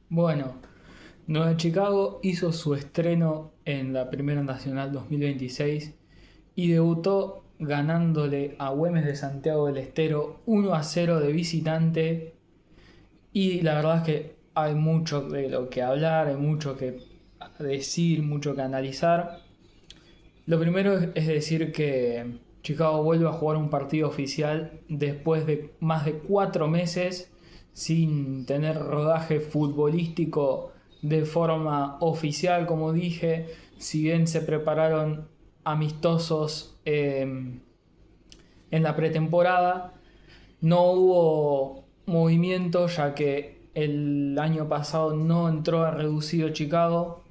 Bueno, Nueva Chicago hizo su estreno en la Primera Nacional 2026 y debutó ganándole a Güemes de Santiago del Estero 1-0 de visitante. Y la verdad es que hay mucho de lo que hablar, hay mucho que decir, mucho que analizar. Lo primero es decir que Chicago vuelve a jugar un partido oficial después de más de 4 meses sin tener rodaje futbolístico de forma oficial, como dije. Si bien se prepararon amistosos en la pretemporada, no hubo movimiento ya que el año pasado no entró a reducido Chicago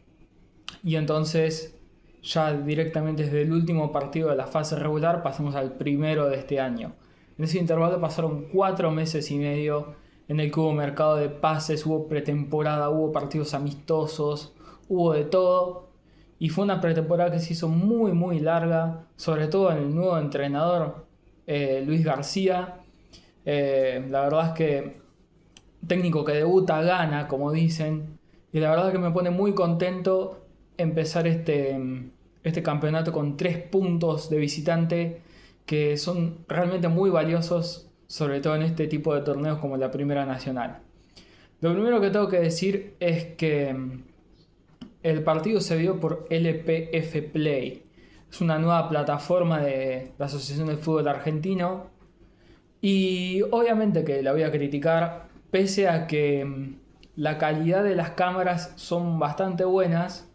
y entonces ya directamente desde el último partido de la fase regular pasamos al primero de este año. En ese intervalo pasaron 4 meses y medio en el que hubo mercado de pases, hubo pretemporada, hubo partidos amistosos, hubo de todo. Y fue una pretemporada que se hizo muy muy larga, sobre todo en el nuevo entrenador Luis García. La verdad es que técnico que debuta gana, como dicen. Y la verdad es que me pone muy contento empezar este campeonato con 3 puntos de visitante que son realmente muy valiosos, sobre todo en este tipo de torneos como la Primera Nacional. Lo primero que tengo que decir es que el partido se vio por LPF Play. Es una nueva plataforma de la Asociación del Fútbol Argentino y obviamente que la voy a criticar, pese a que la calidad de las cámaras son bastante buenas.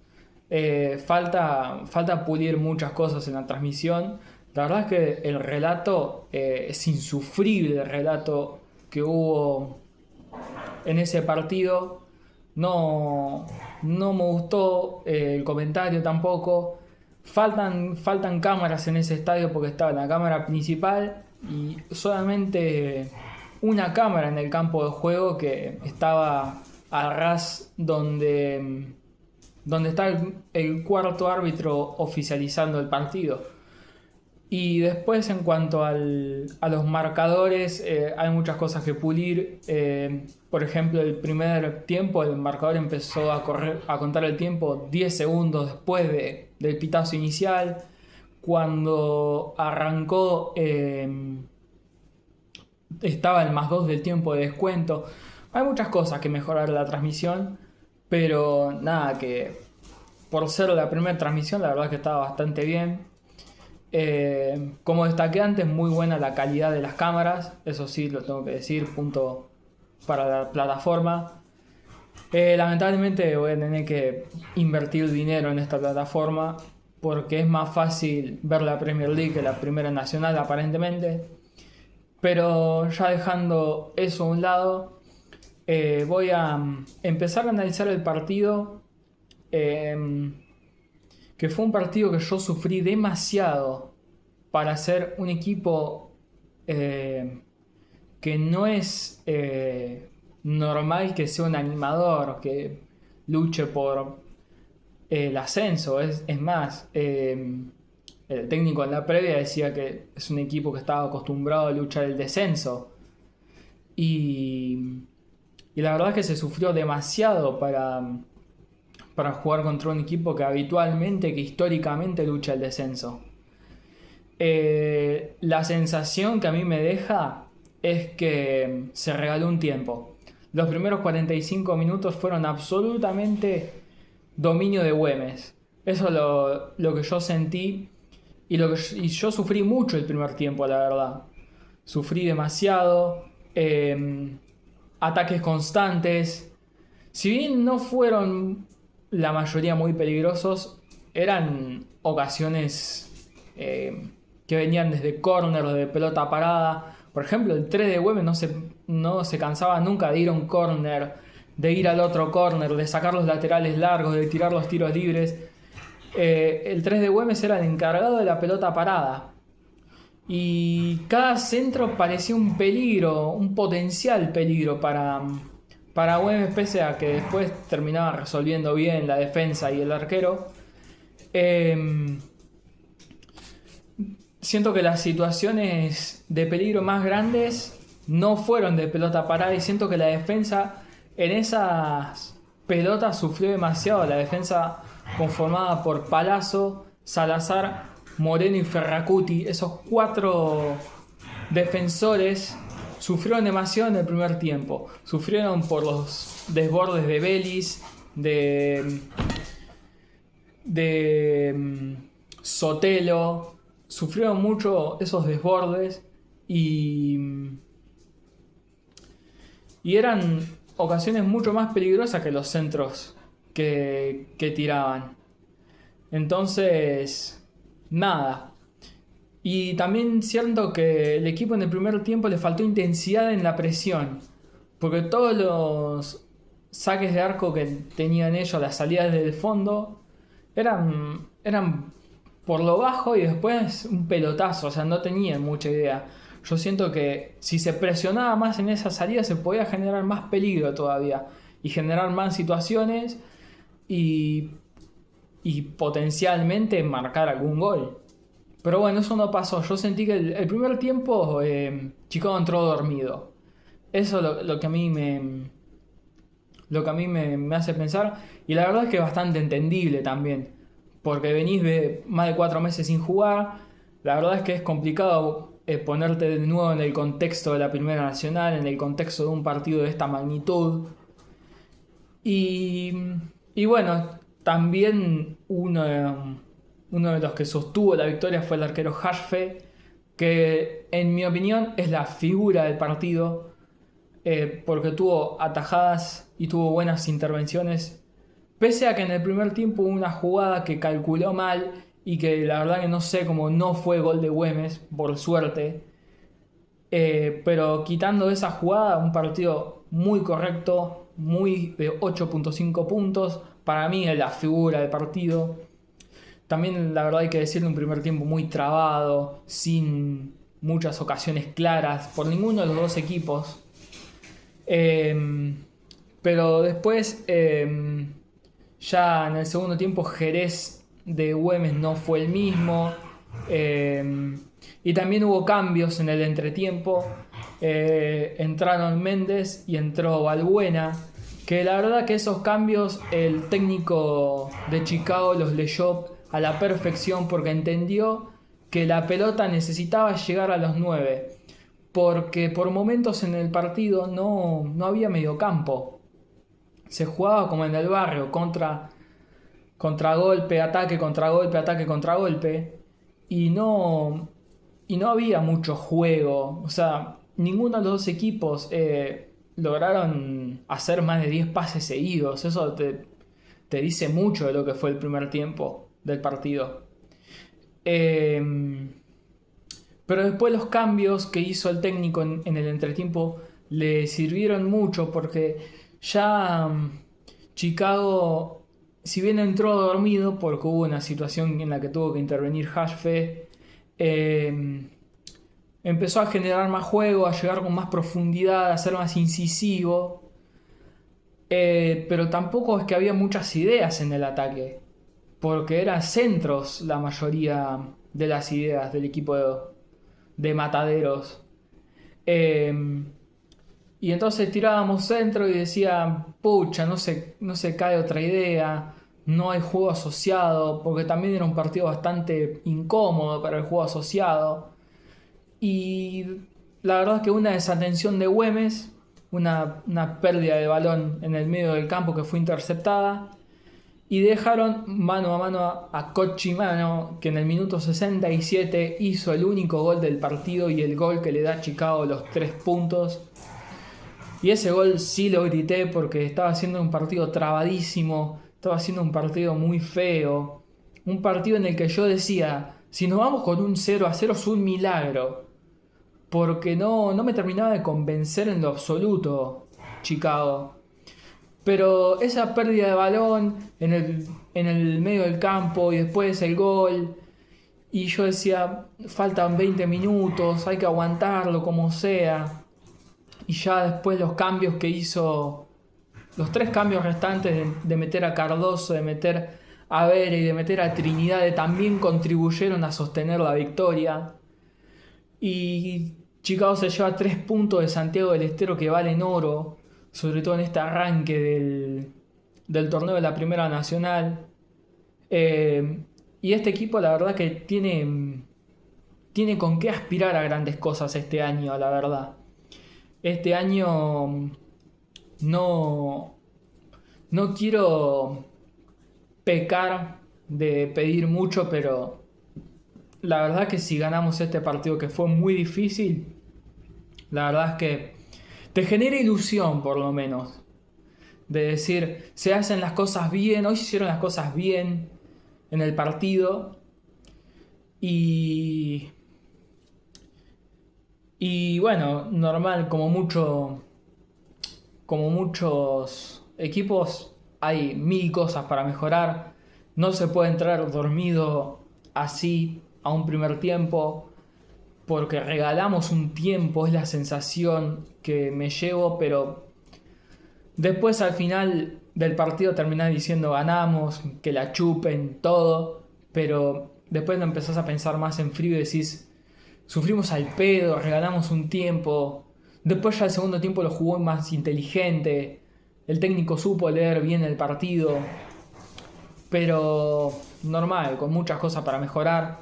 Falta pulir muchas cosas en la transmisión. La verdad es que el relato es insufrible, el relato que hubo en ese partido. No, no me gustó el comentario tampoco. Faltan cámaras en ese estadio porque estaba la cámara principal y solamente una cámara en el campo de juego que estaba a ras donde está el cuarto árbitro oficializando el partido. Y después en cuanto a los marcadores, hay muchas cosas que pulir. Por ejemplo, el primer tiempo el marcador empezó a contar el tiempo 10 segundos después del pitazo inicial. Cuando arrancó estaba el +2 del tiempo de descuento. Hay muchas cosas que mejorar la transmisión, pero nada, que por ser la primera transmisión la verdad que estaba bastante bien. Como destaqué antes, muy buena la calidad de las cámaras, eso sí lo tengo que decir, punto para la plataforma. Lamentablemente voy a tener que invertir dinero en esta plataforma porque es más fácil ver la Premier League que la Primera Nacional aparentemente. Pero ya dejando eso a un lado, voy a empezar a analizar el partido. Que fue un partido que yo sufrí demasiado para ser un equipo que no es normal que sea un animador, que luche por el ascenso. Es más, el técnico en la previa decía que es un equipo que estaba acostumbrado a luchar el descenso. Y, y la verdad es que se sufrió demasiado para jugar contra un equipo que habitualmente, que históricamente lucha el descenso. La sensación que a mí me deja es que se regaló un tiempo. Los primeros 45 minutos fueron absolutamente dominio de Güemes. Eso es lo que yo sentí y yo sufrí mucho el primer tiempo, la verdad. Sufrí demasiado. Ataques constantes. Si bien no fueron la mayoría muy peligrosos, eran ocasiones que venían desde córner, de pelota parada. Por ejemplo, el 3 de Güemes no se cansaba nunca de ir a un córner, de ir al otro córner, de sacar los laterales largos, de tirar los tiros libres. El 3 de Güemes era el encargado de la pelota parada. Y cada centro parecía un peligro, un potencial peligro para Güemes, pese a que después terminaba resolviendo bien la defensa y el arquero. Siento que las situaciones de peligro más grandes no fueron de pelota parada y siento que la defensa En esas pelotas sufrió demasiado la defensa conformada por Palazzo, Salazar, Moreno y Ferracuti. Esos 4 defensores sufrieron demasiado en el primer tiempo. Sufrieron por los desbordes de Vélez, de Sotelo. Sufrieron mucho esos desbordes y eran ocasiones mucho más peligrosas que los centros que tiraban. Entonces, nada. Y también siento que el equipo en el primer tiempo le faltó intensidad en la presión. Porque todos los saques de arco que tenían ellos, las salidas del fondo, eran por lo bajo y después un pelotazo. O sea, no tenían mucha idea. Yo siento que si se presionaba más en esa salida se podía generar más peligro todavía. Y generar más situaciones y potencialmente marcar algún gol. Pero bueno, eso no pasó. Yo sentí que el primer tiempo Chicago entró dormido. Eso es lo que a mí me hace pensar. Y la verdad es que es bastante entendible también. Porque venís de más de 4 meses sin jugar. La verdad es que es complicado ponerte de nuevo en el contexto de la Primera Nacional, en el contexto de un partido de esta magnitud. Y bueno, también uno de los que sostuvo la victoria fue el arquero Hashfe, que en mi opinión es la figura del partido, porque tuvo atajadas y tuvo buenas intervenciones, pese a que en el primer tiempo hubo una jugada que calculó mal y que la verdad que no sé cómo no fue gol de Güemes, por suerte. Pero quitando esa jugada, un partido muy correcto, muy de 8.5 puntos. Para mí es la figura del partido. También la verdad hay que decirle un primer tiempo muy trabado, sin muchas ocasiones claras por ninguno de los dos equipos. Pero después, ya en el segundo tiempo, Jerez de Güemes no fue el mismo. Y también hubo cambios en el entretiempo. Entraron Méndez y entró Balbuena, que la verdad que esos cambios el técnico de Chicago los leyó a la perfección, porque entendió que la pelota necesitaba llegar a los 9, porque por momentos en el partido no había mediocampo. Se jugaba como en el barrio, contragolpe, ataque, contragolpe, ataque, contragolpe, y no había mucho juego. O sea, ninguno de los dos equipos lograron hacer más de 10 pases seguidos. Eso te dice mucho de lo que fue el primer tiempo del partido. Pero después los cambios que hizo el técnico en el entretiempo le sirvieron mucho, porque ya Chicago, si bien entró dormido porque hubo una situación en la que tuvo que intervenir Hashfe, empezó a generar más juego, a llegar con más profundidad, a ser más incisivo. Pero tampoco es que había muchas ideas en el ataque, porque eran centros la mayoría de las ideas del equipo de Mataderos. Y entonces tirábamos centro y decía, pucha, no se cae otra idea, no hay juego asociado, porque también era un partido bastante incómodo para el juego asociado. Y la verdad es que una desatención de Güemes, una pérdida de balón en el medio del campo que fue interceptada, y dejaron mano a mano a Cochimano, que en el minuto 67 hizo el único gol del partido y el gol que le da a Chicago los 3 puntos. Y ese gol sí lo grité porque estaba haciendo un partido trabadísimo, estaba haciendo un partido muy feo, un partido en el que yo decía, si nos vamos con un 0-0 es un milagro, porque no me terminaba de convencer en lo absoluto Chicago. Pero esa pérdida de balón en el medio del campo y después el gol, y yo decía, faltan 20 minutos, hay que aguantarlo como sea. Y ya después los cambios que hizo, los 3 cambios restantes de meter a Cardoso, de meter a Vera y de meter a Trinidad, también contribuyeron a sostener la victoria. Y Chicago se lleva 3 puntos de Santiago del Estero que valen oro. sobre todo en este arranque del torneo de la Primera Nacional. Y este equipo la verdad que tiene con qué aspirar a grandes cosas este año, la verdad. Este año no, no quiero pecar de pedir mucho, pero la verdad que si ganamos este partido que fue muy difícil, la verdad es que te genera ilusión por lo menos. De decir, se hacen las cosas bien, hoy se hicieron las cosas bien en el partido y, y bueno, normal, como muchos equipos, hay mil cosas para mejorar. No se puede entrar dormido así a un primer tiempo, porque regalamos un tiempo, es la sensación que me llevo, pero después al final del partido terminás diciendo ganamos, que la chupen, todo, pero después no empezás a pensar más en frío y decís, sufrimos al pedo, regalamos un tiempo, después ya el segundo tiempo lo jugó más inteligente, el técnico supo leer bien el partido, pero normal, con muchas cosas para mejorar.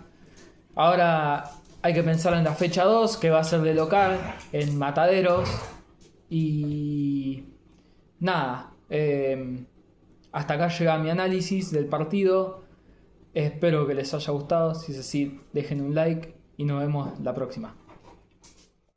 Ahora hay que pensar en la fecha 2 que va a ser de local, en Mataderos. Y nada, hasta acá llega mi análisis del partido. Espero que les haya gustado. Si es así, dejen un like y nos vemos la próxima.